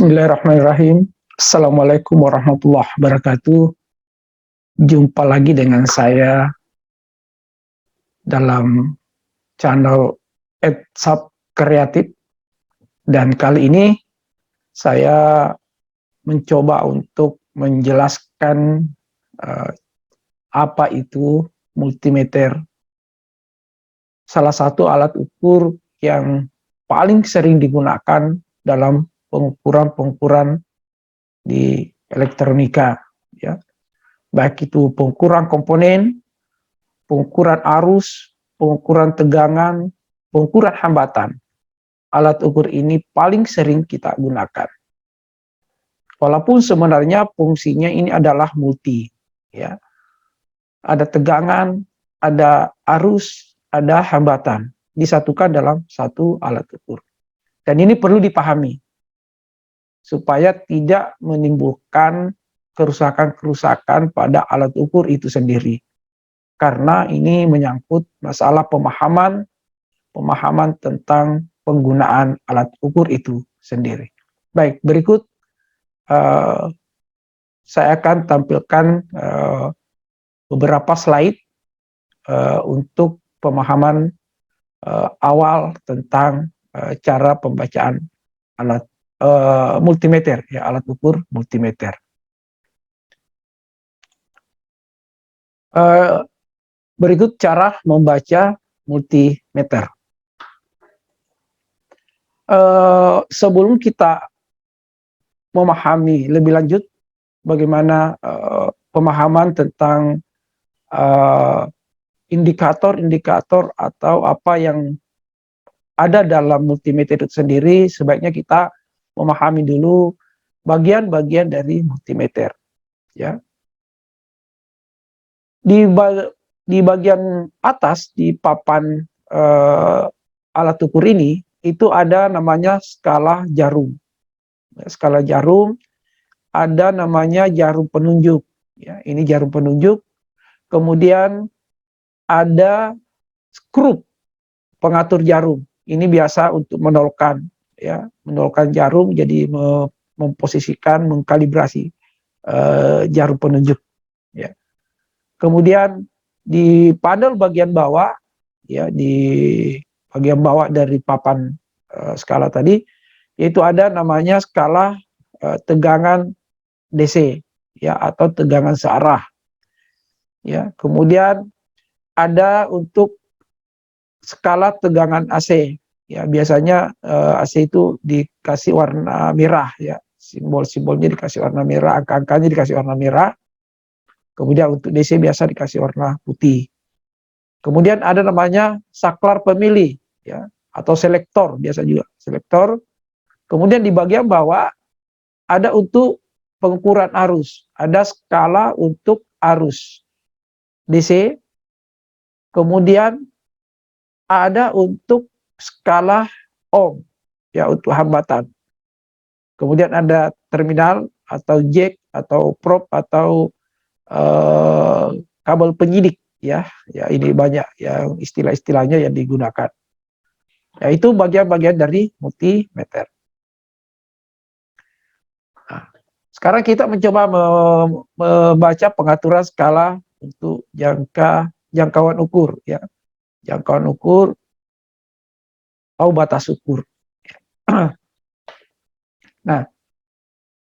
Bismillahirrahmanirrahim. Assalamualaikum warahmatullahi wabarakatuh. Jumpa lagi dengan saya dalam channel Etsap Kreatif. Dan kali ini saya mencoba untuk menjelaskan apa itu multimeter. Salah satu alat ukur yang paling sering digunakan dalam pengukuran-pengukuran di elektronika, ya, baik itu pengukuran komponen, pengukuran arus, pengukuran tegangan, pengukuran hambatan. Alat ukur ini paling sering kita gunakan. Walaupun sebenarnya fungsinya ini adalah multi, ya. Ada tegangan, ada arus, ada hambatan disatukan dalam satu alat ukur. Dan ini perlu dipahami supaya tidak menimbulkan kerusakan-kerusakan pada alat ukur itu sendiri. Karena ini menyangkut masalah pemahaman tentang penggunaan alat ukur itu sendiri. Baik, berikut saya akan tampilkan beberapa slide untuk pemahaman awal tentang cara pembacaan alat multimeter, ya, alat ukur multimeter. Berikut cara membaca multimeter. Sebelum kita memahami lebih lanjut bagaimana pemahaman tentang indikator-indikator atau apa yang ada dalam multimeter itu sendiri, sebaiknya kita memahami dulu bagian-bagian dari multimeter, ya. Di bagian atas di papan alat ukur ini itu ada namanya skala jarum. Skala jarum, ada namanya jarum penunjuk, ya, ini jarum penunjuk. Kemudian ada skrup pengatur jarum. Ini biasa untuk menolkan, ya, menolkan jarum, jadi memposisikan, mengkalibrasi jarum penunjuk, ya. Kemudian di panel bagian bawah, ya, di bagian bawah dari papan skala tadi, yaitu ada namanya skala tegangan DC, ya, atau tegangan searah, ya. Kemudian ada untuk skala tegangan AC, ya, biasanya AC itu dikasih warna merah, ya, simbol-simbolnya dikasih warna merah, angka-angkanya dikasih warna merah. Kemudian untuk DC biasa dikasih warna putih. Kemudian ada namanya saklar pemilih, ya, atau selektor, biasa juga selektor. Kemudian di bagian bawah ada untuk pengukuran arus, ada skala untuk arus DC. Kemudian ada untuk skala ohm, ya, untuk hambatan. Kemudian ada terminal atau jack atau probe atau kabel penyidik, ya, ya, ini banyak yang istilah-istilahnya yang digunakan. Ya, itu bagian-bagian dari multimeter. Nah, sekarang kita mencoba membaca pengaturan skala untuk jangkauan ukur, ya, jangkauan ukur atau batas ukur. Nah,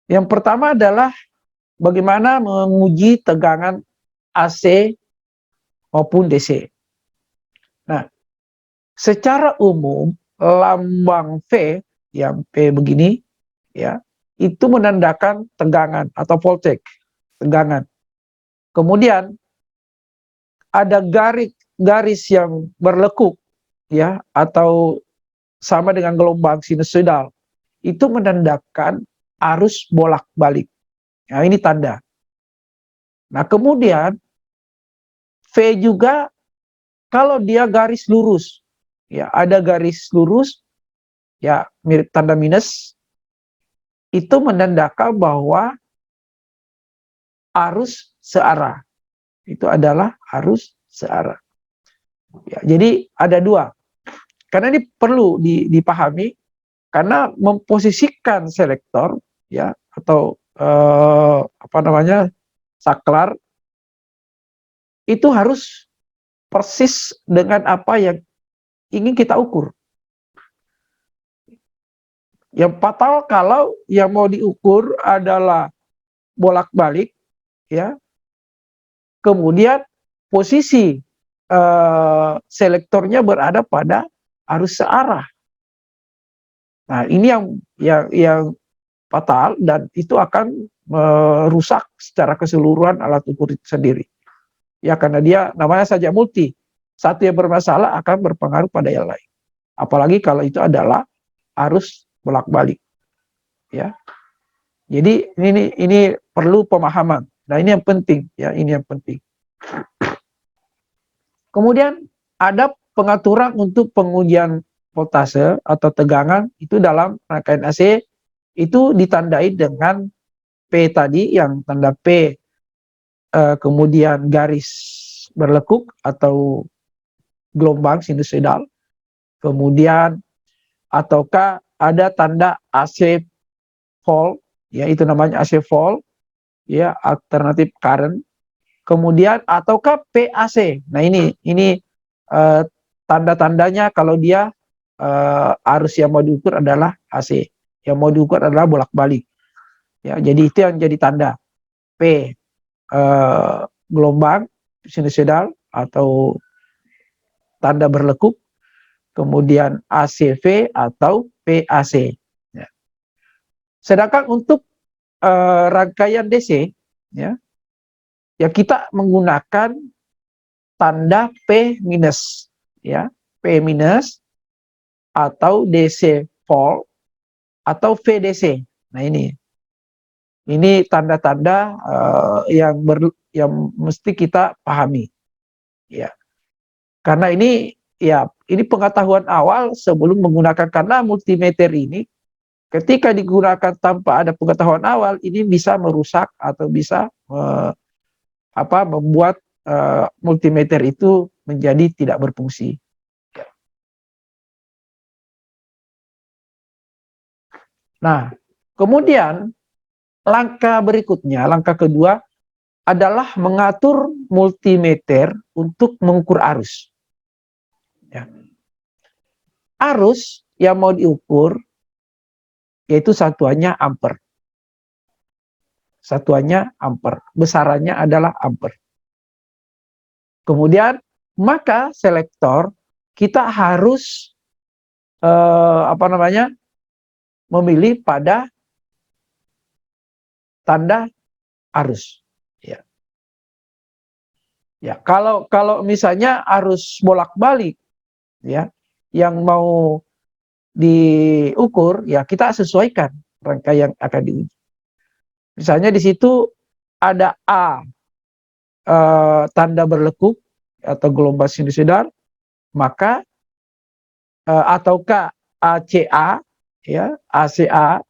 yang pertama adalah bagaimana menguji tegangan AC maupun DC. Nah, secara umum lambang V, yang P begini, ya, itu menandakan tegangan atau voltage, tegangan. Kemudian ada garis yang berlekuk, ya, atau sama dengan gelombang sinusoidal, itu menandakan arus bolak-balik. Nah, ini tanda. Nah, kemudian V juga kalau dia garis lurus, ya, ada garis lurus, ya, mirip tanda minus, itu menandakan bahwa arus searah. Itu adalah arus searah. Ya, jadi ada dua. Karena ini perlu dipahami, karena memposisikan selektor ya atau apa namanya saklar itu harus persis dengan apa yang ingin kita ukur. Yang fatal kalau yang mau diukur adalah bolak-balik ya, kemudian posisi selektornya berada pada arus searah. Nah, ini yang fatal dan itu akan merusak secara keseluruhan alat ukur itu sendiri. Ya, karena dia namanya saja multi. Satu yang bermasalah akan berpengaruh pada yang lain. Apalagi kalau itu adalah arus bolak-balik. Ya. Jadi ini perlu pemahaman. Nah, ini yang penting ya, ini yang penting. Kemudian ada pengaturan untuk pengujian voltase atau tegangan itu dalam rangkaian AC itu ditandai dengan P tadi, yang tanda P kemudian garis berlekuk atau gelombang sinusoidal, kemudian ataukah ada tanda AC volt, ya itu namanya AC volt, ya alternatif current, kemudian ataukah PAC. Nah ini tanda-tandanya kalau dia arus yang mau diukur adalah AC, yang mau diukur adalah bolak-balik. Ya, jadi itu yang jadi tanda P gelombang sinusoidal atau tanda berlekuk, kemudian ACV atau PAC. Ya. Sedangkan untuk rangkaian DC, ya kita menggunakan tanda P minus, ya P minus atau DC volt atau VDC. Nah ini tanda-tanda yang mesti kita pahami, ya. Karena ini pengetahuan awal sebelum menggunakan, karena multimeter ini ketika digunakan tanpa ada pengetahuan awal ini bisa merusak atau bisa membuat multimeter itu menjadi tidak berfungsi. Nah, kemudian langkah berikutnya, langkah kedua adalah mengatur multimeter untuk mengukur arus. Ya. Arus yang mau diukur yaitu satuannya ampere. Satuannya ampere, besarannya adalah ampere. Kemudian maka selektor kita harus memilih pada tanda arus. Ya. Ya, kalau misalnya arus bolak-balik, ya, yang mau diukur, ya kita sesuaikan rangkaian yang akan diuji. Misalnya di situ ada A tanda berlekuk atau gelombang sinusoidal, maka ataukah ACA, ya ACA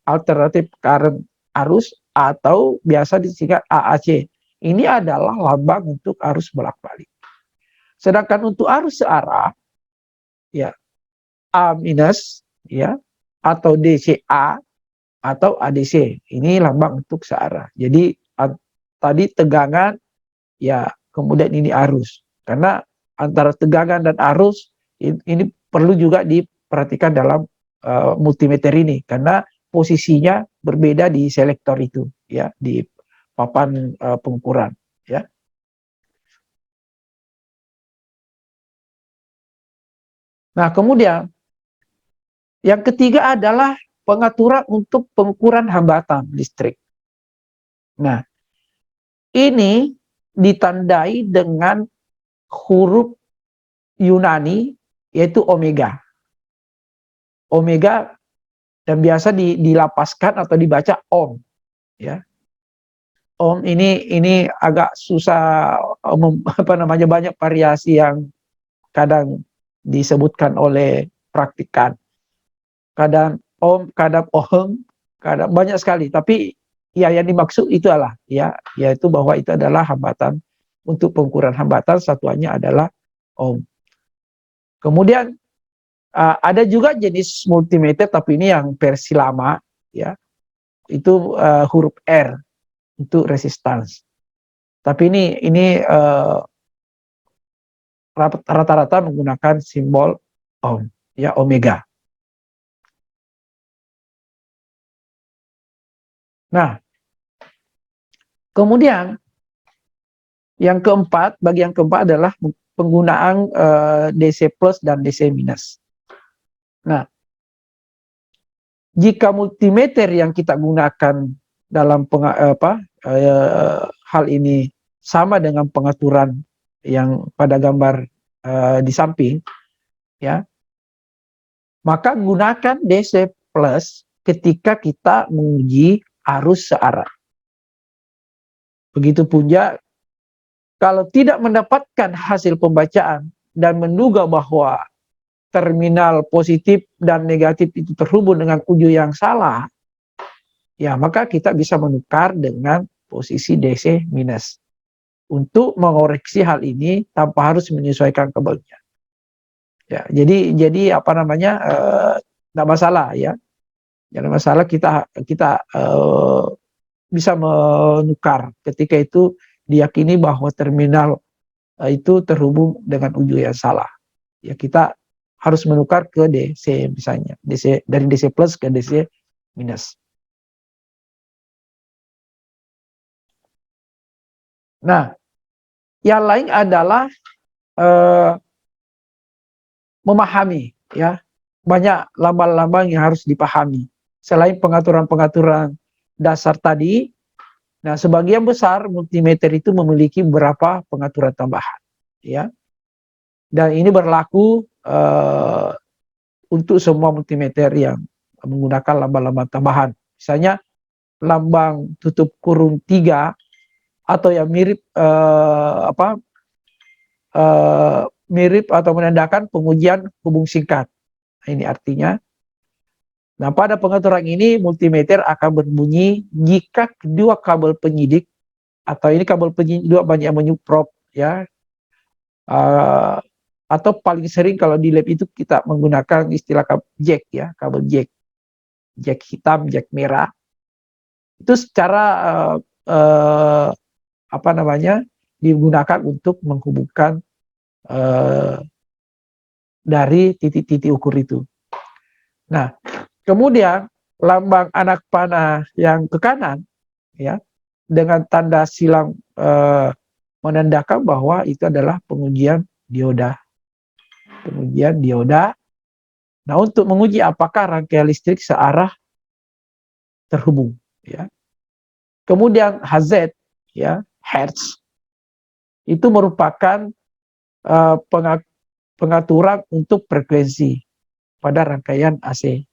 alternatif current arus, atau biasa disingkat AAC. Ini adalah lambang untuk arus bolak-balik. Sedangkan untuk arus searah, ya A minus, ya atau DCA atau ADC. Ini lambang untuk searah. Jadi tadi tegangan, ya kemudian ini arus. Karena antara tegangan dan arus ini perlu juga diperhatikan dalam multimeter ini, karena posisinya berbeda di selektor itu, ya di papan pengukuran, ya. Nah, kemudian yang ketiga adalah pengaturan untuk pengukuran hambatan listrik. Nah, ini ditandai dengan huruf Yunani yaitu omega. Omega dan biasa dilapaskan atau dibaca ohm, ya. Ohm ini agak susah, banyak variasi yang kadang disebutkan oleh praktikan. Kadang ohm, kadang ohm, kadang banyak sekali. Tapi ya yang dimaksud itu adalah yaitu bahwa itu adalah hambatan. Untuk pengukuran hambatan satuannya adalah ohm. Kemudian Ada juga jenis multimeter, tapi ini yang versi lama, ya. Itu huruf R untuk resistance. Tapi ini rata-rata menggunakan simbol ohm, ya, omega. Nah, kemudian bagian keempat adalah penggunaan DC plus dan DC minus. Nah, jika multimeter yang kita gunakan dalam hal ini sama dengan pengaturan yang pada gambar di samping, ya, maka gunakan DC plus ketika kita menguji arus searah. Begitu pula kalau tidak mendapatkan hasil pembacaan dan menduga bahwa terminal positif dan negatif itu terhubung dengan uju yang salah, ya maka kita bisa menukar dengan posisi DC minus untuk mengoreksi hal ini tanpa harus menyesuaikan kabelnya. Ya, jadi apa namanya, tidak masalah, ya. Tidak masalah, kita bisa menukar ketika itu diyakini bahwa terminal itu terhubung dengan uju yang salah. Ya, kita harus menukar ke DC misalnya, DC dari DC plus ke DC minus. Nah, yang lain adalah memahami, ya, banyak lambang-lambang yang harus dipahami. Selain pengaturan-pengaturan dasar tadi, nah sebagian besar multimeter itu memiliki beberapa pengaturan tambahan, ya. Dan ini berlaku untuk semua multimeter yang menggunakan lambang-lambang tambahan. Misalnya lambang tutup kurung 3 atau yang mirip mirip atau menandakan pengujian hubung singkat. Ini artinya, nah pada pengaturan ini multimeter akan berbunyi jika kedua kabel penyidik, atau ini kabel penyidik dua banyak menyuprop, ya, atau paling sering kalau di lab itu kita menggunakan istilah jack, ya, kabel jack hitam, jack merah, itu secara apa namanya, digunakan untuk menghubungkan dari titik-titik ukur itu. Nah, kemudian lambang anak panah yang ke kanan, ya, dengan tanda silang menandakan bahwa itu adalah pengujian dioda. Pengujian dioda. Nah, untuk menguji apakah rangkaian listrik searah terhubung, ya. Kemudian HZ, ya, Hertz, itu merupakan pengaturan untuk frekuensi pada rangkaian AC.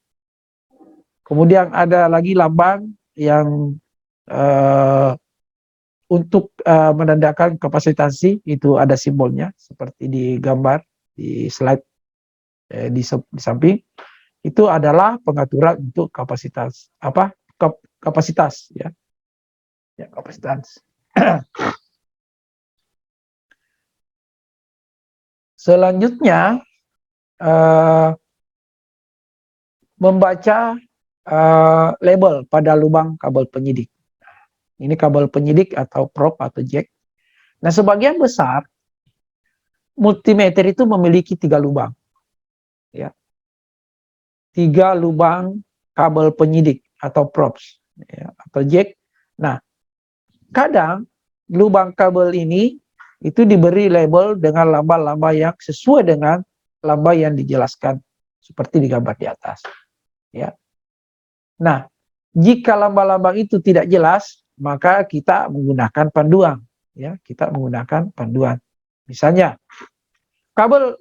Kemudian ada lagi lambang yang untuk menandakan kapasitasi, itu ada simbolnya seperti di gambar di slide di samping. Itu adalah pengaturan untuk kapasitas kapasitas, ya, ya, kapasitas. Selanjutnya membaca label pada lubang kabel penyidik. Ini kabel penyidik atau probe atau jack. Nah, sebagian besar multimeter itu memiliki 3 lubang, ya, 3 lubang kabel penyidik atau probes, ya, atau jack. Nah, kadang lubang kabel ini itu diberi label dengan lambang-lambang yang sesuai dengan lambang yang dijelaskan seperti di gambar di atas, ya. Nah, jika lambang-lambang itu tidak jelas, maka kita menggunakan panduan, ya, kita menggunakan panduan. Misalnya kabel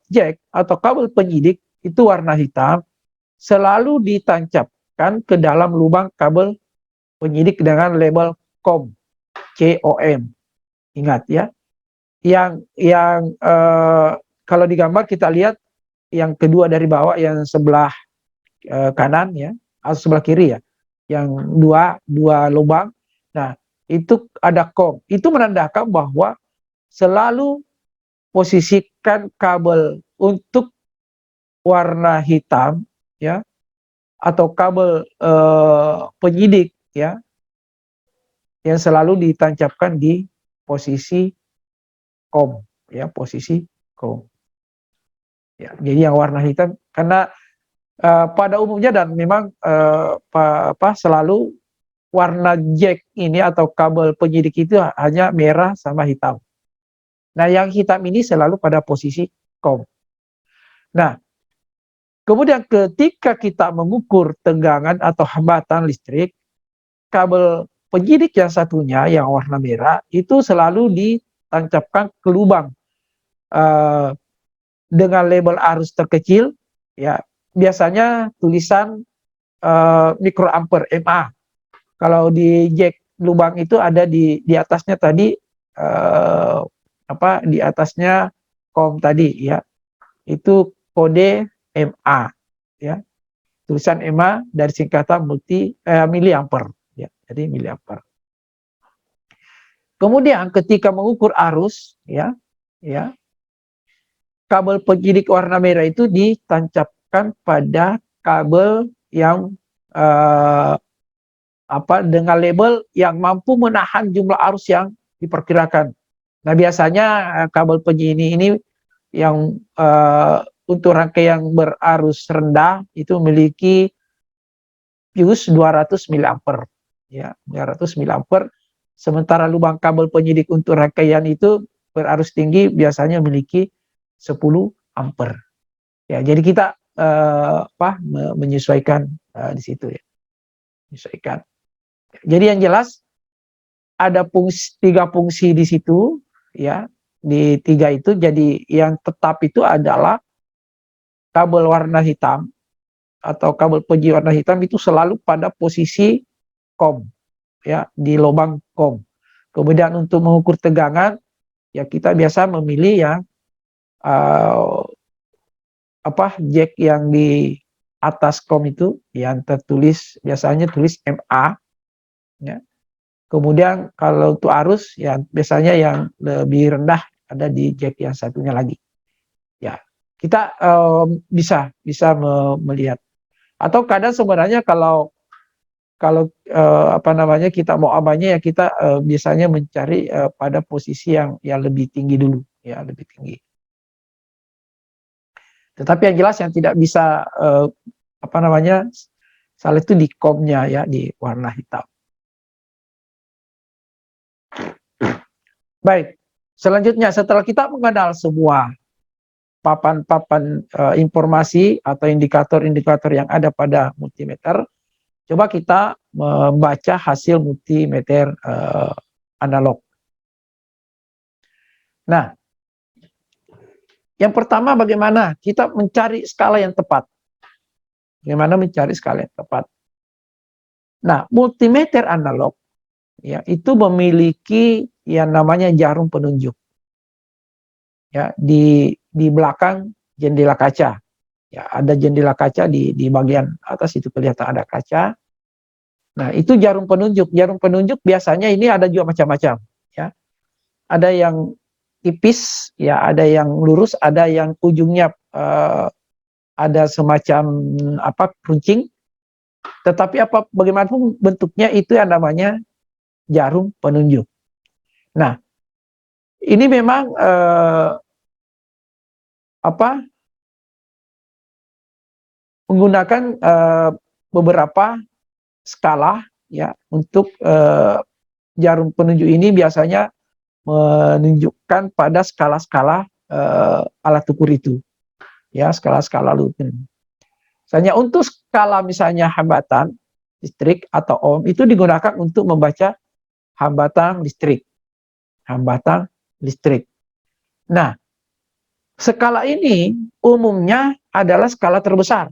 jack atau kabel penyidik itu warna hitam selalu ditancapkan ke dalam lubang kabel penyidik dengan label COM, COM. Ingat, ya. Yang kalau di gambar kita lihat yang kedua dari bawah, yang sebelah kanan, ya, atau sebelah kiri, ya, yang dua lubang. Nah, itu ada COM. Itu menandakan bahwa selalu posisikan kabel untuk warna hitam, ya, atau kabel penyidik, ya, yang selalu ditancapkan di posisi COM, ya, posisi COM. Ya, jadi yang warna hitam karena pada umumnya dan memang selalu warna jack ini atau kabel penyidik itu hanya merah sama hitam. Nah, yang hitam ini selalu pada posisi COM. Nah, kemudian ketika kita mengukur tegangan atau hambatan listrik, kabel penyidik yang satunya yang warna merah itu selalu ditancapkan ke lubang uh, dengan label arus terkecil, ya, biasanya tulisan mikroampere MA. Kalau di jack lubang itu ada di atasnya tadi di atasnya COM tadi, ya, itu kode MA, ya, tulisan MA dari singkatan miliampere, ya, jadi miliampere. Kemudian ketika mengukur arus, ya, kabel penyidik warna merah itu ditancapkan pada kabel yang dengan label yang mampu menahan jumlah arus yang diperkirakan. Nah, biasanya kabel penyidik ini yang untuk rangkaian berarus rendah itu memiliki fuse 200 miliampere, ya, 200 miliampere. Sementara lubang kabel penyidik untuk rangkaian itu berarus tinggi biasanya memiliki 10 ampere. Ya, jadi kita menyesuaikan di situ, ya. Menyesuaikan. Jadi yang jelas ada tiga fungsi di situ, ya. Di tiga itu, jadi yang tetap itu adalah kabel warna hitam atau kabel penyidik warna hitam itu selalu pada posisi COM, ya, di lubang COM. Kemudian untuk mengukur tegangan, ya kita biasa memilih yang jack yang di atas COM itu yang tertulis biasanya tulis MA, ya. Kemudian kalau untuk arus, ya biasanya yang lebih rendah ada di jack yang satunya lagi. Ya, kita bisa melihat. Atau kadang sebenarnya kalau kita mau amannya, ya kita biasanya mencari pada posisi yang lebih tinggi dulu, ya, lebih tinggi. Tetapi yang jelas yang tidak bisa salah itu di COM-nya, ya, di warna hitam. Baik, selanjutnya setelah kita mengenal semua papan-papan informasi atau indikator-indikator yang ada pada multimeter, coba kita membaca hasil multimeter analog. Nah, yang pertama bagaimana kita mencari skala yang tepat. Bagaimana mencari skala yang tepat. Nah, multimeter analog, ya, itu memiliki yang namanya jarum penunjuk, ya, di belakang jendela kaca, ya, ada jendela kaca di bagian atas itu kelihatan ada kaca. Nah, itu jarum penunjuk. Jarum penunjuk biasanya ini ada juga macam-macam, ya. Ada yang tipis, ya, ada yang lurus, ada yang ujungnya ada semacam keruncing. Tetapi bagaimanapun bentuknya itu yang namanya jarum penunjuk. Nah, ini memang menggunakan beberapa skala, ya, untuk jarum penunjuk ini biasanya menunjukkan pada skala-skala alat ukur itu, ya, skala-skala ukur. Misalnya untuk skala misalnya hambatan listrik atau ohm itu digunakan untuk membaca hambatan listrik. Hambatan listrik. Nah, skala ini umumnya adalah skala terbesar.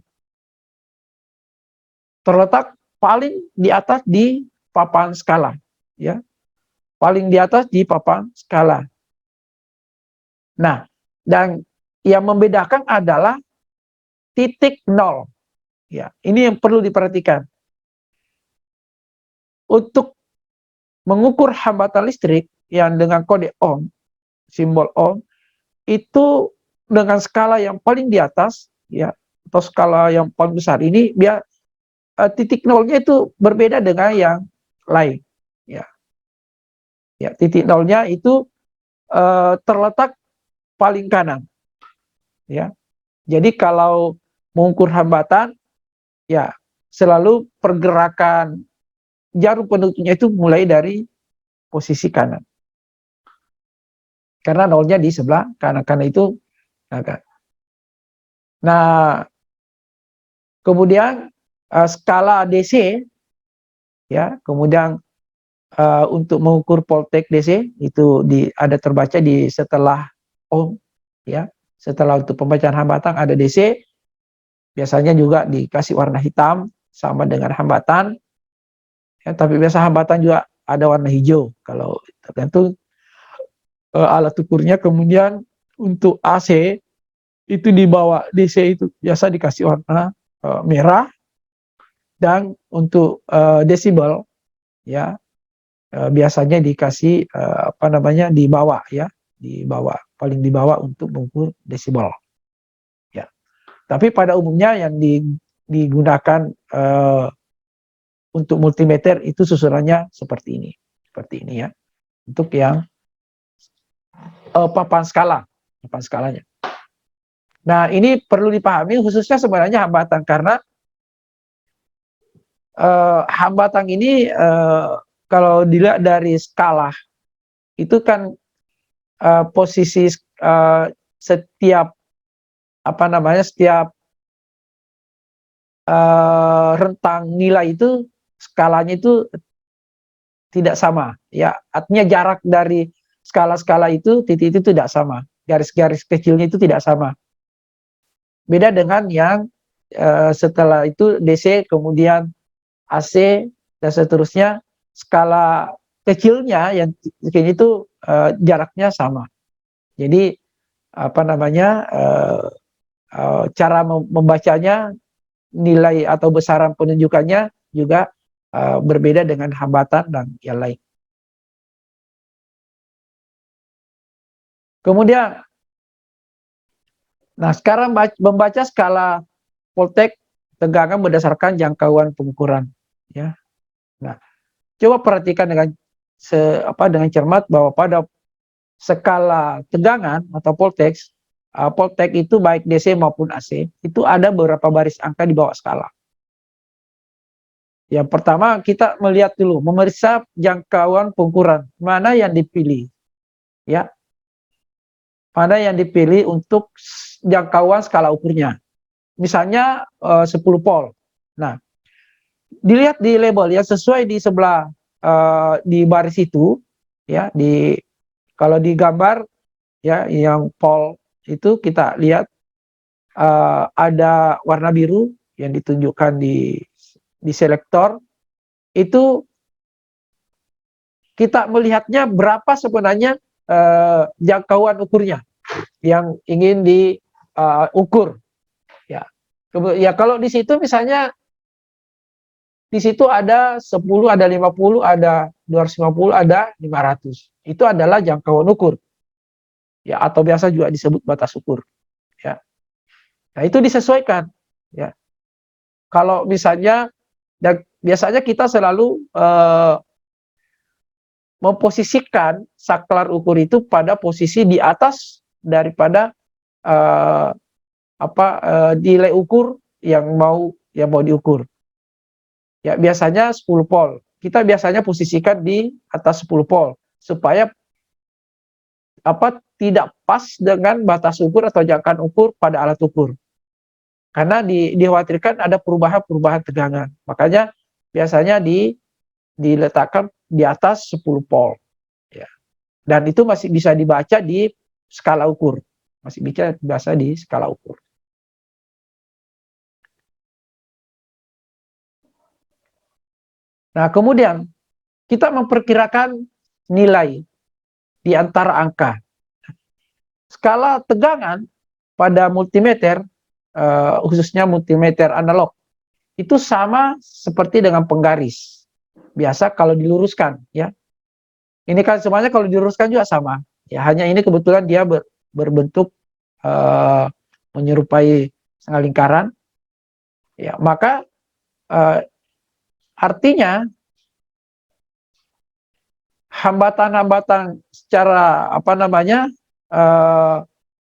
Terletak paling di atas di papan skala, ya. Paling di atas di papan skala. Nah, dan yang membedakan adalah titik nol. Ya, ini yang perlu diperhatikan. Untuk mengukur hambatan listrik yang dengan kode ohm, simbol ohm, itu dengan skala yang paling di atas, ya, atau skala yang paling besar ini biar titik nolnya itu berbeda dengan yang lain. Ya, ya titik nolnya itu terletak paling kanan. Ya, jadi kalau mengukur hambatan, ya selalu pergerakan jarum penutupnya itu mulai dari posisi kanan. Karena nolnya di sebelah kanan, karena itu agak. Nah, kemudian skala DC, ya, kemudian untuk mengukur voltage DC itu ada terbaca di setelah ohm, ya, setelah untuk pembacaan hambatan ada DC, biasanya juga dikasih warna hitam sama dengan hambatan, ya, tapi biasa hambatan juga ada warna hijau kalau tergantung alat ukurnya. Kemudian untuk AC itu di bawah DC itu biasa dikasih warna merah, dan untuk desibel, ya, biasanya dikasih apa namanya di bawah, ya, di bawah, paling di bawah untuk mengukur desibel, ya. Tapi pada umumnya yang digunakan untuk multimeter itu susunannya seperti ini ya, untuk yang papan skalanya. Nah, ini perlu dipahami khususnya sebenarnya hambatan, karena hambatan ini kalau dilihat dari skala itu kan posisi setiap apa namanya setiap rentang nilai itu skalanya itu tidak sama, ya, artinya jarak dari skala-skala itu titik itu tidak sama, garis-garis kecilnya itu tidak sama, beda dengan yang setelah itu DC kemudian AC dan seterusnya, skala kecilnya yang kayaknya itu jaraknya sama. Jadi apa namanya cara membacanya, nilai atau besaran penunjukannya juga berbeda dengan hambatan dan yang lain. Kemudian, nah sekarang membaca skala voltage tegangan berdasarkan jangkauan pengukuran, ya. Nah, coba perhatikan dengan cermat bahwa pada skala tegangan atau voltage, voltage itu baik DC maupun AC itu ada beberapa baris angka di bawah skala. Yang pertama kita melihat dulu, memeriksa jangkauan pengukuran mana yang dipilih, ya, mana yang dipilih untuk jangkauan skala ukurnya. Misalnya 10 volt. Nah, dilihat di label yang sesuai di sebelah di baris itu, ya, kalau di gambar, ya, yang volt itu kita lihat ada warna biru yang ditunjukkan di selektor itu, kita melihatnya berapa sebenarnya jangkauan ukurnya yang ingin diukur, ya. Ya kalau di situ misalnya di situ ada 10, ada 50, ada 250, ada 500. Itu adalah jangkauan ukur, ya, atau biasa juga disebut batas ukur, ya. Nah, itu disesuaikan, ya. Kalau misalnya, dan biasanya kita selalu memposisikan saklar ukur itu pada posisi di atas daripada nilai ukur yang mau diukur. Ya, biasanya 10 volt. Kita biasanya posisikan di atas 10 volt supaya tidak pas dengan batas ukur atau jangkauan ukur pada alat ukur. Karena dikhawatirkan ada perubahan tegangan. Makanya biasanya diletakkan di atas 10 volt, ya. Dan itu masih bisa dibaca di skala ukur. Masih bisa dibaca di skala ukur. Nah, kemudian kita memperkirakan nilai di antara angka. Skala tegangan pada multimeter, khususnya multimeter analog, itu sama seperti dengan penggaris. Biasa kalau diluruskan, ya. Ini kan semuanya kalau diluruskan juga sama. Ya, hanya ini kebetulan dia berbentuk menyerupai setengah lingkaran, ya maka artinya hambatan-hambatan secara apa namanya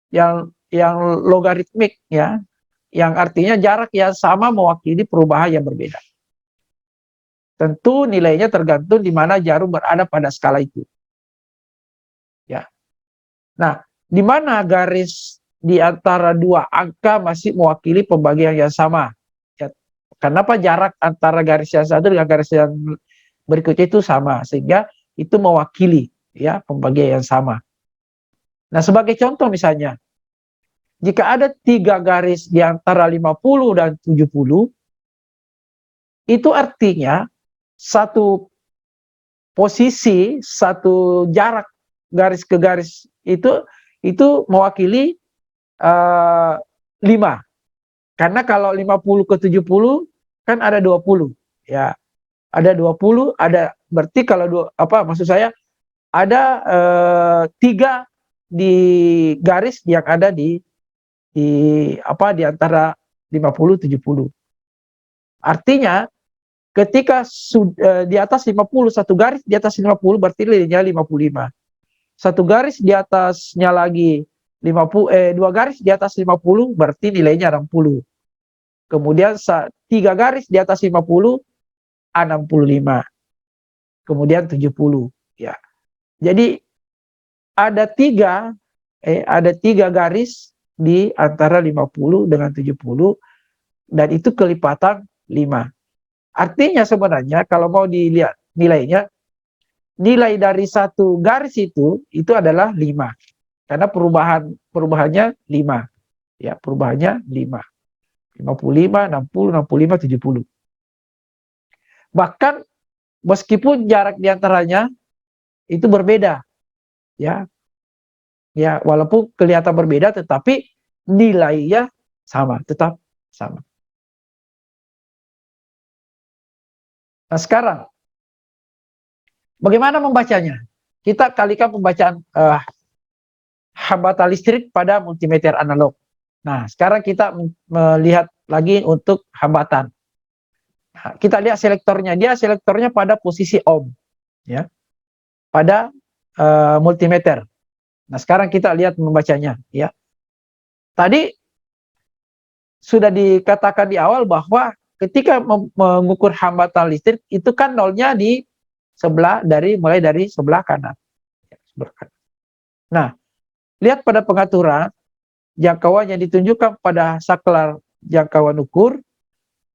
yang logaritmik, ya, yang artinya jarak yang sama mewakili perubahan yang berbeda. Tentu nilainya tergantung di mana jarum berada pada skala itu. Ya. Nah, di mana garis di antara dua angka masih mewakili pembagian yang sama? Ya. Kenapa jarak antara garis yang satu dengan garis yang berikutnya itu sama, sehingga itu mewakili, ya, pembagian yang sama. Nah, sebagai contoh misalnya, jika ada 3 garis di antara 50 dan 70, itu artinya satu posisi, satu jarak garis ke garis itu mewakili 5. Karena kalau 50 ke 70 kan ada 20, ya. Ada 20, ada berarti kalau maksud saya ada 3 di garis yang ada di antara 50 70. Artinya ketika di atas 50, satu garis di atas 50 berarti nilainya 55. Satu garis di atasnya lagi 50, 2 garis di atas 50 berarti nilainya 60. Kemudian 3 garis di atas 50 65. Kemudian 70, ya. Jadi ada 3 garis di antara 50 dengan 70, dan itu kelipatan 5. Artinya sebenarnya kalau mau dilihat nilainya, nilai dari satu garis itu adalah 5. Karena perubahannya 5. Ya, perubahannya 5. 55, 60, 65, 70. Bahkan meskipun jarak di antaranya itu berbeda, ya. Ya, walaupun kelihatan berbeda tetapi nilainya sama, tetap sama. Nah, sekarang bagaimana membacanya? Kita kalikan pembacaan hambatan listrik pada multimeter analog. Nah, sekarang kita melihat lagi untuk hambatan. Nah, kita lihat selektornya. Dia selektornya pada posisi ohm, ya, pada multimeter. Nah, sekarang kita lihat membacanya, ya. Tadi sudah dikatakan di awal bahwa ketika mengukur hambatan listrik itu kan nolnya di mulai dari sebelah kanan. Nah, lihat pada pengaturan jangkauan yang ditunjukkan pada saklar jangkauan ukur.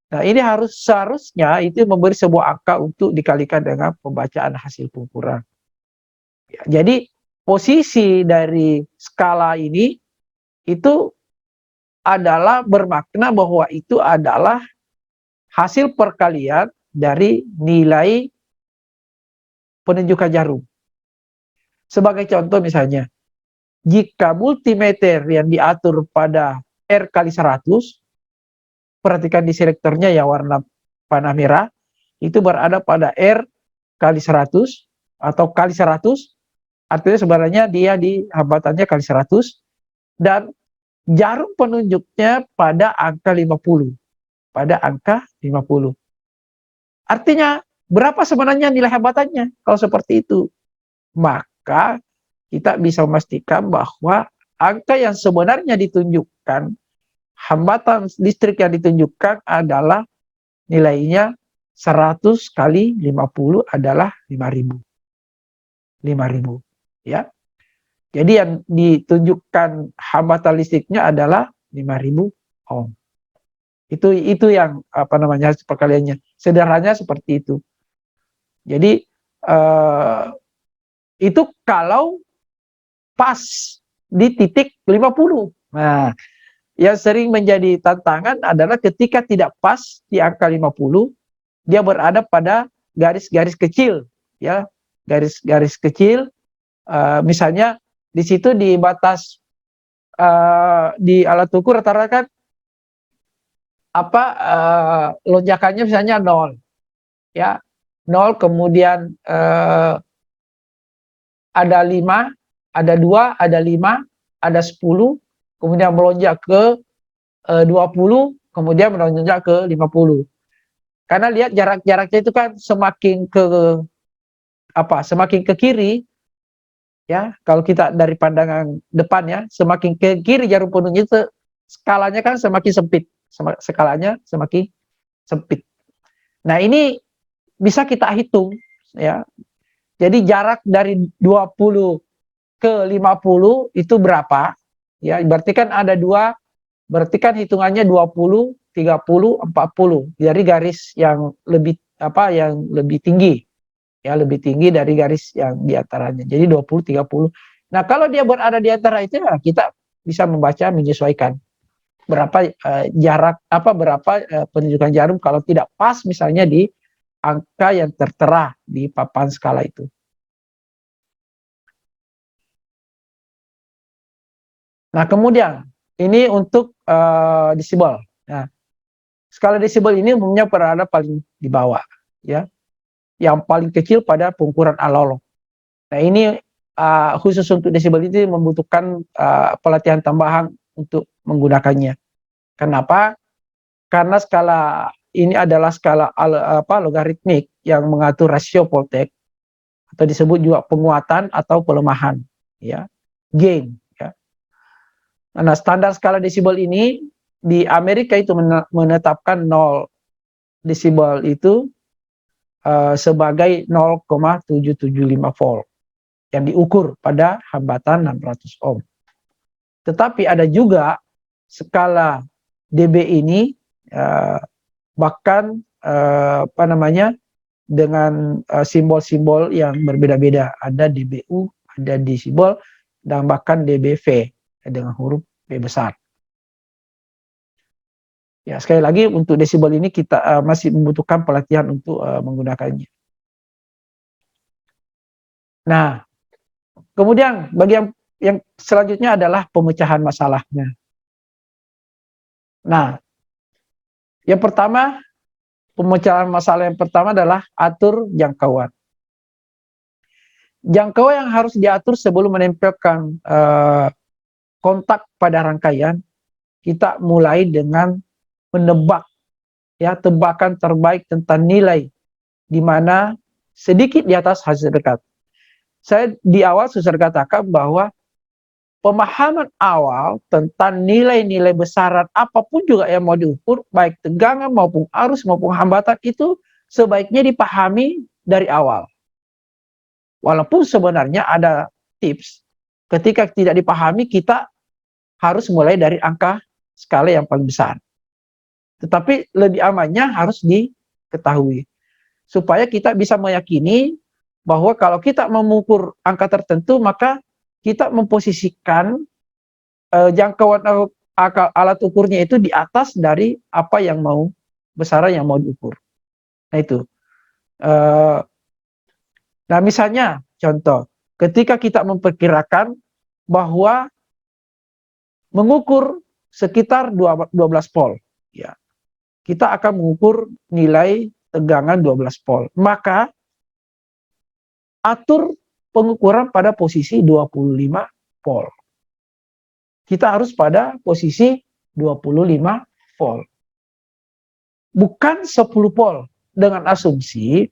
Nah, ini seharusnya itu memberi sebuah angka untuk dikalikan dengan pembacaan hasil pengukuran. Ya, jadi posisi dari skala ini itu adalah bermakna bahwa itu adalah hasil perkalian dari nilai penunjukan jarum. Sebagai contoh misalnya, jika multimeter yang diatur pada R kali 100, perhatikan di selektornya yang warna panah merah, itu berada pada R kali 100 atau kali 100, artinya sebenarnya dia di hambatannya kali 100, dan jarum penunjuknya pada angka 50. Pada angka 50. Artinya, berapa sebenarnya nilai hambatannya? Kalau seperti itu, maka kita bisa memastikan bahwa angka yang sebenarnya ditunjukkan, hambatan listrik yang ditunjukkan adalah nilainya 100 kali 50 adalah 5.000. 5.000, ya. Jadi yang ditunjukkan hambatan listriknya adalah 5.000 ohm. Itu yang perkaliannya. Sederhananya seperti itu. Jadi itu kalau pas di titik 50. Nah, yang sering menjadi tantangan adalah ketika tidak pas di angka 50, dia berada pada garis-garis kecil, ya. Garis-garis kecil, misalnya di situ di batas di alat ukur rata-rata kan lonjakannya misalnya 0, ya. 0, kemudian ada 5, ada 2, ada 5, ada 10, kemudian melonjak ke 20, kemudian menonjol ke 50. Karena lihat jaraknya itu kan semakin ke kiri, ya, kalau kita dari pandangan depan ya, semakin ke kiri jarum penunjuk itu skalanya kan semakin sempit, skalanya semakin sempit. Nah, ini bisa kita hitung ya. Jadi jarak dari 20 ke 50 itu berapa? Ya, berarti kan ada dua, berarti kan hitungannya 20, 30, 40. Dari garis yang lebih tinggi. Ya, lebih tinggi dari garis yang di antaranya. Jadi 20, 30. Nah, kalau dia berada di antara itu, ya kita bisa membaca, menyesuaikan berapa berapa penunjukan jarum kalau tidak pas misalnya di angka yang tertera di papan skala itu. Nah, kemudian ini untuk desibel. Nah, skala desibel ini umumnya berada paling di bawah, ya, yang paling kecil pada pengukuran analog. Nah, ini khusus untuk desibel ini membutuhkan pelatihan tambahan untuk menggunakannya. Kenapa? Karena skala ini adalah skala logaritmik yang mengatur rasio voltage atau disebut juga penguatan atau pelemahan, ya, gain. Ya. Nah, standar skala desibel ini di Amerika itu menetapkan 0 desibel itu sebagai 0,775 volt yang diukur pada hambatan 600 ohm. Tetapi ada juga skala dB ini bahkan dengan simbol-simbol yang berbeda-beda. Ada dBu, ada desibel, dan bahkan dBV dengan huruf B besar. Ya, sekali lagi untuk desibel ini kita masih membutuhkan pelatihan untuk menggunakannya. Nah, kemudian bagian yang selanjutnya adalah pemecahan masalahnya. Nah, yang pertama, pemecahan masalah yang pertama adalah atur jangkauan. Jangkauan yang harus diatur sebelum menempelkan kontak pada rangkaian, kita mulai dengan menebak, ya, tebakan terbaik tentang nilai di mana sedikit di atas hasil dekat. Saya di awal sudah katakan bahwa pemahaman awal tentang nilai-nilai besaran apapun juga yang mau diukur, baik tegangan maupun arus maupun hambatan, itu sebaiknya dipahami dari awal. Walaupun sebenarnya ada tips, ketika tidak dipahami kita harus mulai dari angka skala yang paling besar. Tetapi lebih amannya harus diketahui. Supaya kita bisa meyakini bahwa kalau kita mengukur angka tertentu, maka kita memposisikan jangkauan alat ukurnya itu di atas dari apa yang mau, besaran yang mau diukur. Nah itu. Nah misalnya, contoh, ketika kita memperkirakan bahwa mengukur sekitar 12 volt, ya, kita akan mengukur nilai tegangan 12 volt. Maka atur pengukuran pada posisi 25 volt. Kita harus pada posisi 25 volt. Bukan 10 volt, dengan asumsi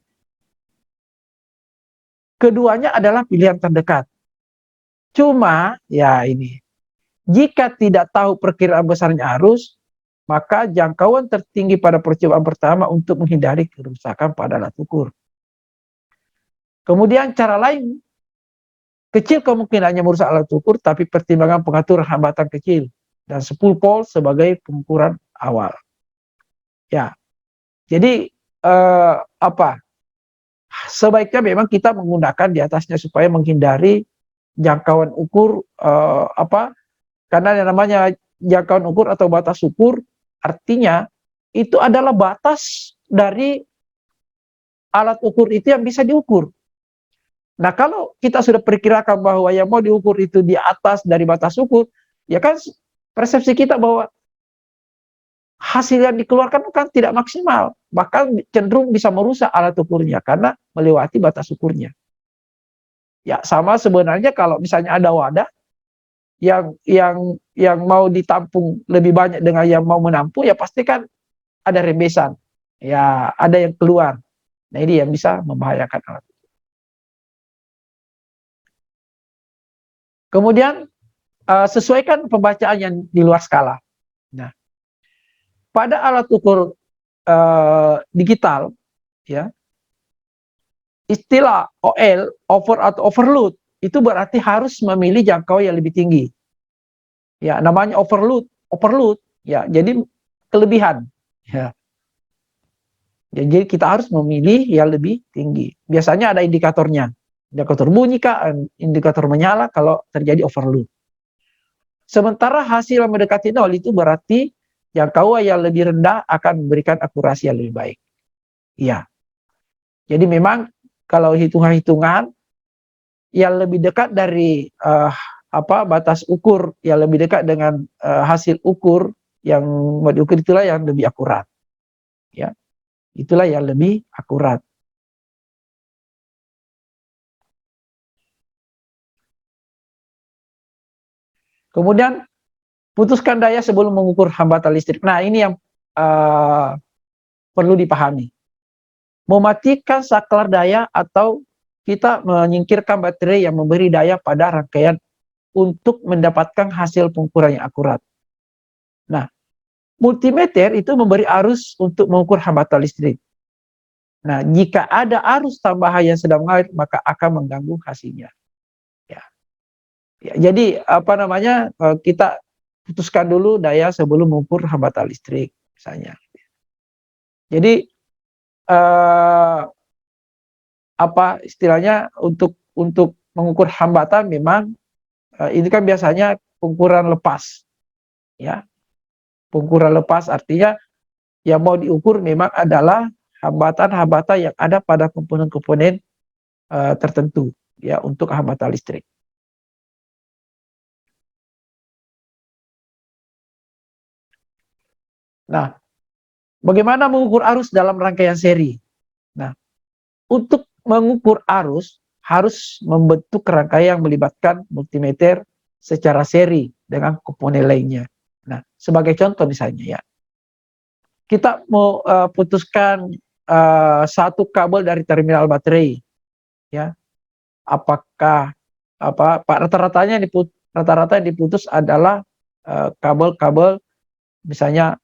keduanya adalah pilihan terdekat. Cuma, ya ini, jika tidak tahu perkiraan besarnya arus, maka jangkauan tertinggi pada percobaan pertama untuk menghindari kerusakan pada alat ukur. Kemudian cara lain, kecil kemungkinannya merusak alat ukur, tapi pertimbangan pengaturan hambatan kecil, dan 10 volt sebagai pengukuran awal. Ya, jadi sebaiknya memang kita menggunakan di atasnya supaya menghindari jangkauan ukur karena yang namanya jangkauan ukur atau batas ukur artinya itu adalah batas dari alat ukur itu yang bisa diukur. Nah, kalau kita sudah perkirakan bahwa yang mau diukur itu di atas dari batas ukur, ya kan persepsi kita bahwa hasil yang dikeluarkan kan tidak maksimal, bahkan cenderung bisa merusak alat ukurnya karena melewati batas ukurnya. Ya, sama sebenarnya kalau misalnya ada wadah, yang mau ditampung lebih banyak dengan yang mau menampung, ya pasti kan ada rembesan, ya ada yang keluar. Nah ini yang bisa membahayakan alat. Kemudian sesuaikan pembacaan yang di luar skala. Nah, pada alat ukur digital, ya, istilah OL, over atau overload, itu berarti harus memilih jangkauan yang lebih tinggi. Ya, namanya overload, ya, jadi kelebihan. Ya. Jadi kita harus memilih yang lebih tinggi. Biasanya ada indikatornya. Indikator bunyi kah, indikator menyala kalau terjadi overload. Sementara hasil yang mendekati nol itu berarti jangkauan yang lebih rendah akan memberikan akurasi yang lebih baik. Iya. Jadi memang kalau hitungan-hitungan yang lebih dekat dari batas ukur yang lebih dekat dengan hasil ukur yang mau diukur, itulah yang lebih akurat. Ya. Itulah yang lebih akurat. Kemudian putuskan daya sebelum mengukur hambatan listrik. Nah ini yang perlu dipahami. Mematikan saklar daya atau kita menyingkirkan baterai yang memberi daya pada rangkaian untuk mendapatkan hasil pengukuran yang akurat. Nah, multimeter itu memberi arus untuk mengukur hambatan listrik. Nah, jika ada arus tambahan yang sedang mengalir, maka akan mengganggu hasilnya. Ya. Ya, jadi kita putuskan dulu daya sebelum mengukur hambatan listrik, misalnya. Jadi istilahnya untuk mengukur hambatan memang ini kan biasanya pengukuran lepas, ya. Pengukuran lepas artinya yang mau diukur memang adalah hambatan-hambatan yang ada pada komponen-komponen tertentu, ya, untuk hambatan listrik. Nah, bagaimana mengukur arus dalam rangkaian seri? Nah, untuk mengukur arus harus membentuk rangkaian yang melibatkan multimeter secara seri dengan komponen lainnya. Nah, sebagai contoh misalnya, ya, kita mau putuskan satu kabel dari terminal baterai, ya, apakah rata-rata yang diputus adalah kabel-kabel misalnya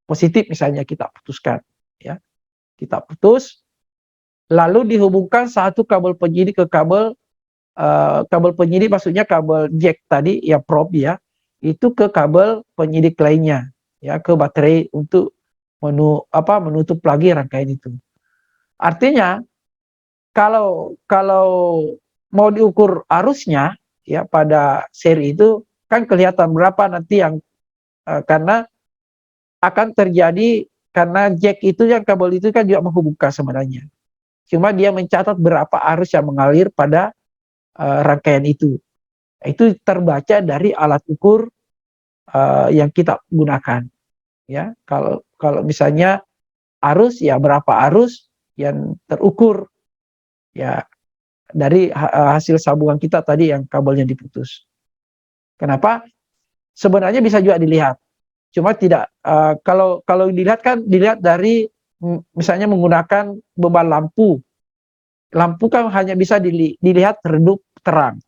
positif, misalnya kita putuskan, ya, kita putus, lalu dihubungkan satu kabel penyidik ke kabel penyidik, maksudnya kabel jack tadi ya, probe, ya, itu ke kabel penyidik lainnya, ya, ke baterai untuk menutup lagi rangkaian itu. Artinya kalau mau diukur arusnya, ya, pada seri itu kan kelihatan berapa nanti yang karena akan terjadi, karena jack itu yang kabel itu kan juga menghubungkan sebenarnya. Cuma dia mencatat berapa arus yang mengalir pada rangkaian itu. Itu terbaca dari alat ukur yang kita gunakan. Ya, kalau misalnya arus, ya berapa arus yang terukur, ya, dari hasil sambungan kita tadi yang kabelnya diputus. Kenapa? Sebenarnya bisa juga dilihat, cuma tidak kalau dilihat dari misalnya menggunakan beban lampu. Lampu kan hanya bisa dilihat redup terang,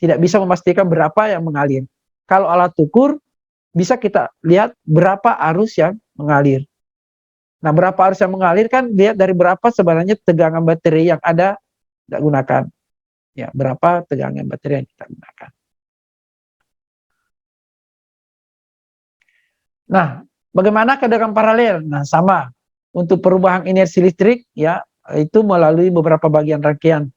tidak bisa memastikan berapa yang mengalir. Kalau alat ukur bisa kita lihat berapa arus yang mengalir. Nah, berapa arus yang mengalir kan lihat dari berapa sebenarnya tegangan baterai yang ada kita gunakan. Ya, berapa tegangan baterai yang kita gunakan. Nah, bagaimana tegangan paralel? Nah, sama. Untuk perubahan inersi listrik, ya, itu melalui beberapa bagian rangkaian.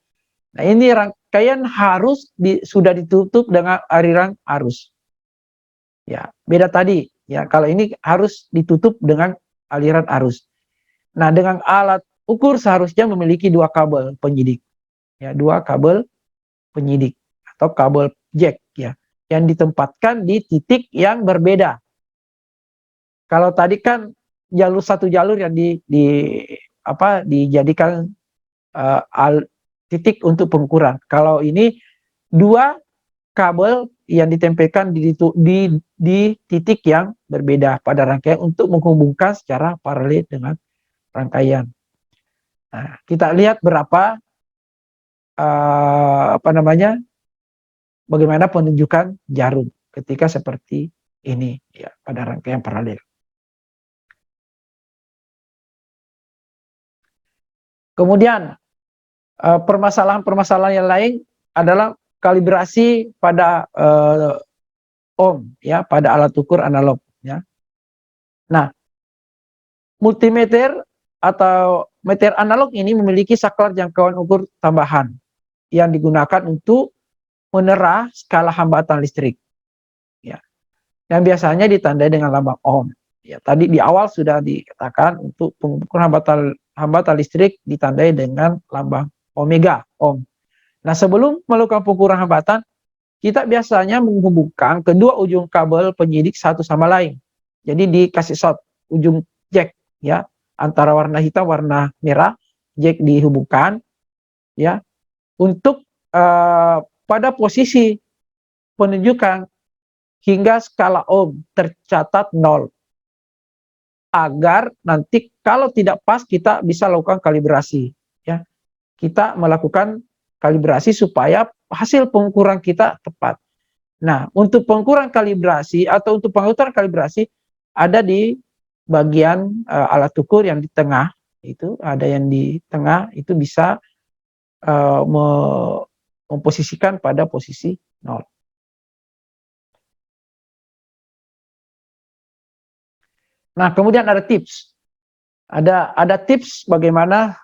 Nah, ini rangkaian harus sudah ditutup dengan aliran arus. Ya, beda tadi. Ya, kalau ini harus ditutup dengan aliran arus. Nah, dengan alat ukur seharusnya memiliki dua kabel penyidik. Ya, dua kabel penyidik atau kabel jack, ya, yang ditempatkan di titik yang berbeda. Kalau tadi kan satu jalur yang dijadikan titik untuk pengukuran. Kalau ini dua kabel yang ditempelkan di titik yang berbeda pada rangkaian untuk menghubungkan secara paralel dengan rangkaian. Nah, kita lihat berapa bagaimana penunjukan jarum ketika seperti ini ya pada rangkaian paralel. Kemudian permasalahan-permasalahan yang lain adalah kalibrasi pada ohm ya pada alat ukur analog ya. Nah, multimeter atau meter analog ini memiliki saklar jangkauan ukur tambahan yang digunakan untuk menerah skala hambatan listrik ya. Dan biasanya ditandai dengan lambang ohm. Ya, tadi di awal sudah dikatakan untuk pengukuran hambatan listrik ditandai dengan lambang omega ohm. Nah, sebelum melakukan pengukuran hambatan, kita biasanya menghubungkan kedua ujung kabel penyidik satu sama lain. Jadi dikasih short ujung jack ya antara warna hitam warna merah, jack dihubungkan ya untuk pada posisi penunjukan hingga skala ohm tercatat 0 agar nanti kalau tidak pas kita bisa lakukan kalibrasi ya. Kita melakukan kalibrasi supaya hasil pengukuran kita tepat. Nah, untuk pengukuran kalibrasi atau untuk pengukuran kalibrasi ada di bagian alat ukur yang di tengah itu ada yang di tengah itu bisa memposisikan pada posisi 0. Nah, kemudian ada tips. Ada tips bagaimana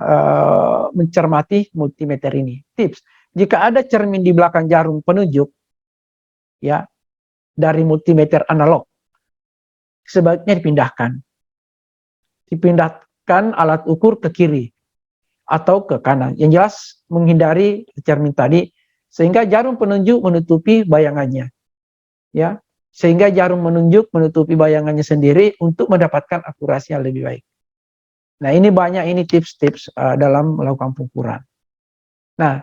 mencermati multimeter ini. Tips, jika ada cermin di belakang jarum penunjuk ya dari multimeter analog, sebaiknya dipindahkan. Dipindahkan alat ukur ke kiri atau ke kanan. Yang jelas menghindari cermin tadi sehingga jarum penunjuk menutupi bayangannya. Ya, sehingga jarum menunjuk menutupi bayangannya sendiri untuk mendapatkan akurasi yang lebih baik. Nah, ini banyak ini tips-tips dalam melakukan pengukuran. Nah,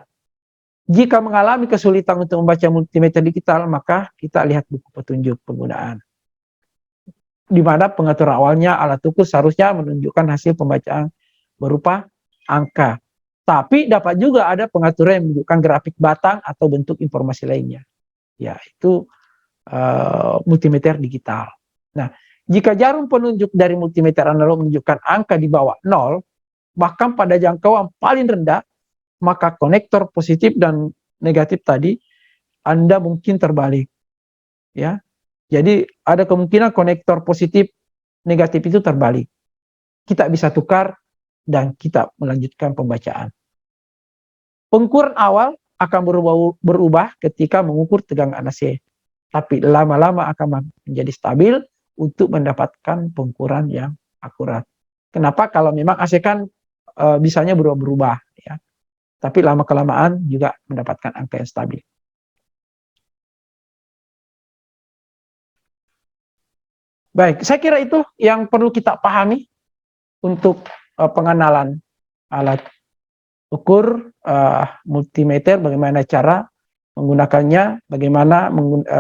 jika mengalami kesulitan untuk membaca multimeter digital, maka kita lihat buku petunjuk penggunaan. Di mana pengatur awalnya alat ukur seharusnya menunjukkan hasil pembacaan berupa angka. Tapi dapat juga ada pengaturan yang menunjukkan grafik batang atau bentuk informasi lainnya. Ya, itu multimeter digital. Nah, jika jarum penunjuk dari multimeter analog menunjukkan angka di bawah 0, bahkan pada jangkauan paling rendah, maka konektor positif dan negatif tadi Anda mungkin terbalik. Ya. Jadi ada kemungkinan konektor positif negatif itu terbalik. Kita bisa tukar dan kita melanjutkan pembacaan. Pengukuran awal akan berubah ketika mengukur tegangan AC. Tapi lama-lama akan menjadi stabil untuk mendapatkan pengukuran yang akurat. Kenapa? Kalau memang AC kan bisanya berubah-berubah ya. Tapi lama-kelamaan juga mendapatkan angka yang stabil. Baik, saya kira itu yang perlu kita pahami untuk pengenalan alat ukur multimeter, bagaimana cara menggunakannya, bagaimana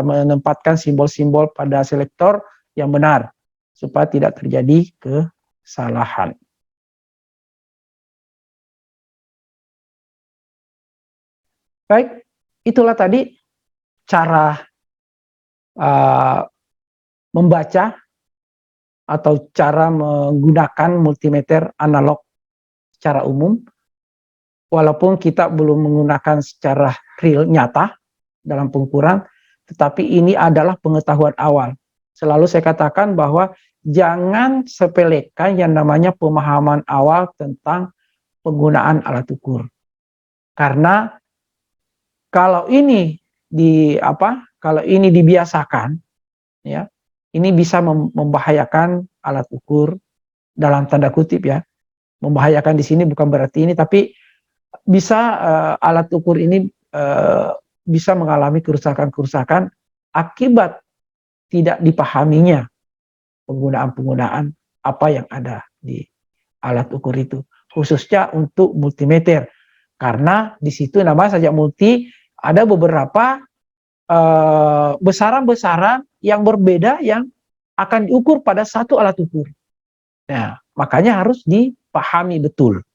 menempatkan simbol-simbol pada selektor yang benar supaya tidak terjadi kesalahan. Baik, itulah tadi cara membaca atau cara menggunakan multimeter analog secara umum. Walaupun kita belum menggunakan secara real nyata dalam pengukuran, tetapi ini adalah pengetahuan awal. Selalu saya katakan bahwa jangan sepelekan yang namanya pemahaman awal tentang penggunaan alat ukur. Karena kalau ini kalau ini dibiasakan, ya, ini bisa membahayakan alat ukur dalam tanda kutip ya. Membahayakan di sini bukan berarti ini, tapi bisa alat ukur ini bisa mengalami kerusakan-kerusakan akibat tidak dipahaminya penggunaan-penggunaan apa yang ada di alat ukur itu, khususnya untuk multimeter. Karena di situ nama saja multi, ada beberapa besaran-besaran yang berbeda yang akan diukur pada satu alat ukur. Nah, makanya harus dipahami betul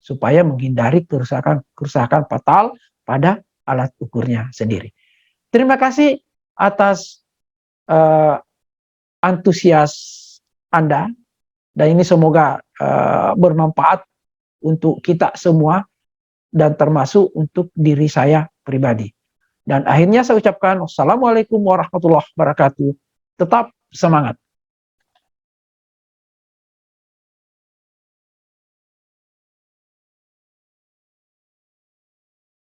supaya menghindari kerusakan fatal pada alat ukurnya sendiri. Terima kasih atas antusias Anda, dan ini semoga bermanfaat untuk kita semua dan termasuk untuk diri saya pribadi. Dan akhirnya saya ucapkan wassalamualaikum warahmatullahi wabarakatuh. Tetap semangat.